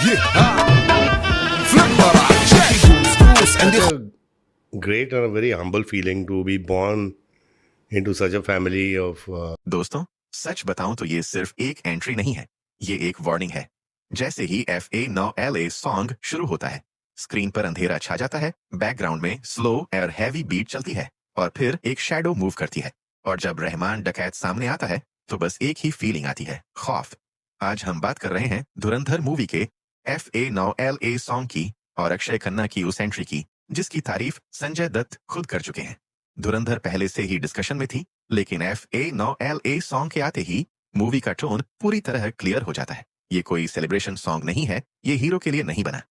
It's a great and a very humble feeling to be born into such a family of दोस्तों, सच बताऊं तो ये सिर्फ एक एंट्री नहीं है, ये एक वार्निंग है। जैसे ही FA9LA सॉन्ग शुरू होता है, स्क्रीन पर अंधेरा छा जाता है, बैकग्राउंड में स्लो और हैवी बीट चलती है और फिर एक शैडो मूव करती है। और जब रहमान डकैत सामने आता है तो बस एक ही फीलिंग आती है, खौफ। आज हम बात कर रहे हैं धुरंधर मूवी के FA9LA सॉन्ग की और अक्षय खन्ना की उस एंट्री की जिसकी तारीफ संजय दत्त खुद कर चुके हैं। धुरंधर पहले से ही डिस्कशन में थी, लेकिन FA9LA सॉन्ग के आते ही मूवी का टोन पूरी तरह क्लियर हो जाता है। ये कोई सेलिब्रेशन सॉन्ग नहीं है, ये हीरो के लिए नहीं बना।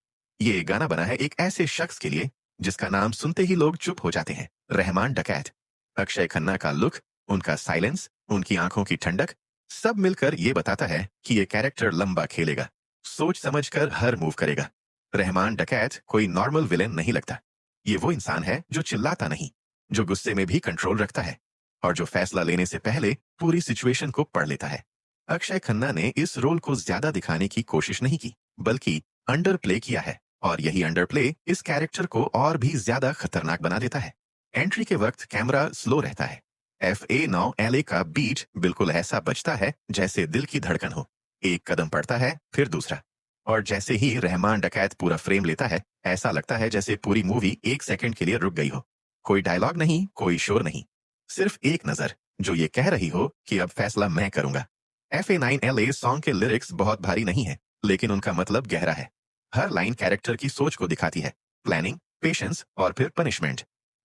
ये गाना बना है एक ऐसे शख्स के लिए जिसका नाम सुनते ही लोग चुप हो जाते हैं, रहमान डकैत। अक्षय खन्ना का लुक, उनका साइलेंस, उनकी आंखों की ठंडक, सब मिलकर ये बताता है कि ये कैरेक्टर लंबा खेलेगा, सोच समझकर हर मूव करेगा। रहमान डकैत कोई नॉर्मल विलेन नहीं लगता। ये वो इंसान है जो चिल्लाता नहीं, जो गुस्से में भी कंट्रोल रखता है और जो फैसला लेने से पहले पूरी सिचुएशन को पढ़ लेता है। अक्षय खन्ना ने इस रोल को ज्यादा दिखाने की कोशिश नहीं की, बल्कि अंडर प्ले किया है और यही अंडर प्ले इस कैरेक्टर को और भी ज्यादा खतरनाक बना देता है। एंट्री के वक्त कैमरा स्लो रहता है। FA9LA का बीट बिल्कुल ऐसा बजता है जैसे दिल की धड़कन हो। एक कदम पड़ता है, फिर दूसरा, और जैसे ही रहमान डकैत पूरा फ्रेम लेता है, ऐसा लगता है जैसे पूरी मूवी एक सेकंड के लिए रुक गई हो। कोई डायलॉग नहीं, कोई शोर नहीं, सिर्फ एक नजर जो ये कह रही हो कि अब फैसला मैं करूंगा। FA9LA सॉन्ग के लिरिक्स बहुत भारी नहीं है, लेकिन उनका मतलब गहरा है। हर लाइन कैरेक्टर की सोच को दिखाती है, प्लानिंग, पेशेंस और फिर पनिशमेंट।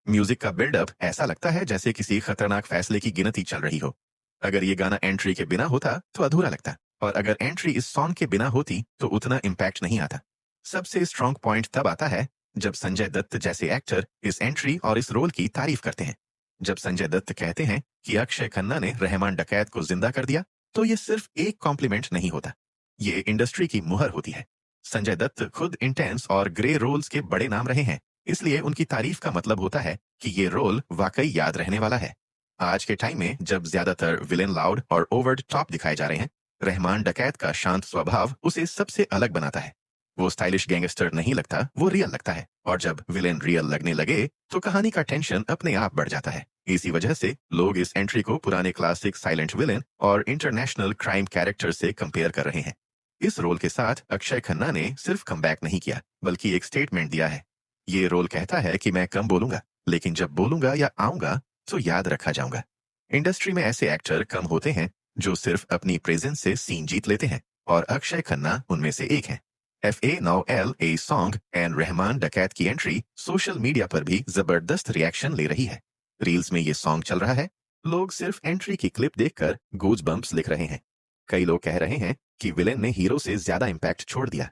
म्यूजिक का बिल्डअप ऐसा लगता है जैसे किसी खतरनाक फैसले की गिनती चल रही हो। अगर ये गाना एंट्री के बिना होता तो अधूरा लगता, और अगर एंट्री इस सॉन्ग के बिना होती तो उतना इम्पैक्ट नहीं आता। सबसे स्ट्रॉन्ग पॉइंट तब आता है जब संजय दत्त जैसे एक्टर इस एंट्री और इस रोल की तारीफ करते हैं। जब संजय दत्त कहते हैं कि अक्षय खन्ना ने रहमान डकैत को जिंदा कर दिया, तो ये सिर्फ एक कॉम्प्लीमेंट नहीं होता, ये इंडस्ट्री की मुहर होती है। संजय दत्त खुद इंटेंस और ग्रे रोल्स के बड़े नाम रहे हैं, इसलिए उनकी तारीफ का मतलब होता है कि ये रोल वाकई याद रहने वाला है। आज के टाइम में जब ज्यादातर विलेन लाउड और ओवर द टॉप दिखाए जा रहे हैं, रहमान डकैत का शांत स्वभाव उसे सबसे अलग बनाता है। वो स्टाइलिश गैंगस्टर नहीं लगता, वो रियल लगता है, और जब विलेन रियल लगने लगे तो कहानी का टेंशन अपने आप बढ़ जाता है। इसी वजह से लोग इस एंट्री को पुराने क्लासिक साइलेंट विलेन और इंटरनेशनल क्राइम कैरेक्टर से कंपेयर कर रहे हैं। इस रोल के साथ अक्षय खन्ना ने सिर्फ कमबैक नहीं किया, बल्कि एक स्टेटमेंट दिया है। ये रोल कहता है कि मैं कम बोलूंगा, लेकिन जब बोलूंगा या आऊंगा तो याद रखा जाऊंगा। इंडस्ट्री में ऐसे एक्टर कम होते हैं जो सिर्फ अपनी प्रेजेंस से सीन जीत लेते हैं, और अक्षय खन्ना उनमें से एक है। FA9LA सॉन्ग एंड रहमान डकैत की एंट्री सोशल मीडिया पर भी जबरदस्त रिएक्शन ले रही है। रील्स में ये सॉन्ग चल रहा है, लोग सिर्फ एंट्री की क्लिप देखकर गूज बम्प्स लिख रहे हैं। कई लोग कह रहे हैं कि विलेन ने हीरो से ज्यादा इम्पैक्ट छोड़ दिया।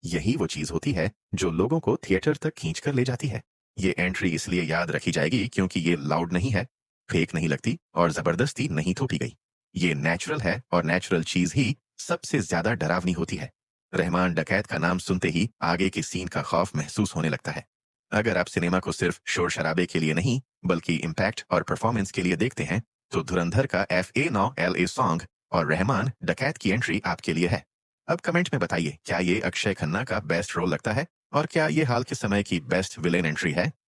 यही वो चीज होती है जो लोगों को थिएटर तक खींच कर ले जाती है। ये एंट्री इसलिए याद रखी जाएगी क्योंकि ये लाउड नहीं है, फेक नहीं लगती और जबरदस्ती नहीं थोपी गई। ये नेचुरल है, और नेचुरल चीज ही सबसे ज्यादा डरावनी होती है। रहमान डकैत का नाम सुनते ही आगे के सीन का खौफ महसूस होने लगता है। अगर आप सिनेमा को सिर्फ शोर शराबे के लिए नहीं, बल्कि इम्पैक्ट और परफॉर्मेंस के लिए देखते हैं, तो धुरंधर का FA9LA सॉन्ग और रहमान डकैत की एंट्री आपके लिए है। अब कमेंट में बताइए, क्या ये अक्षय खन्ना का बेस्ट रोल लगता है, और क्या ये हाल के समय की बेस्ट विलेन एंट्री है?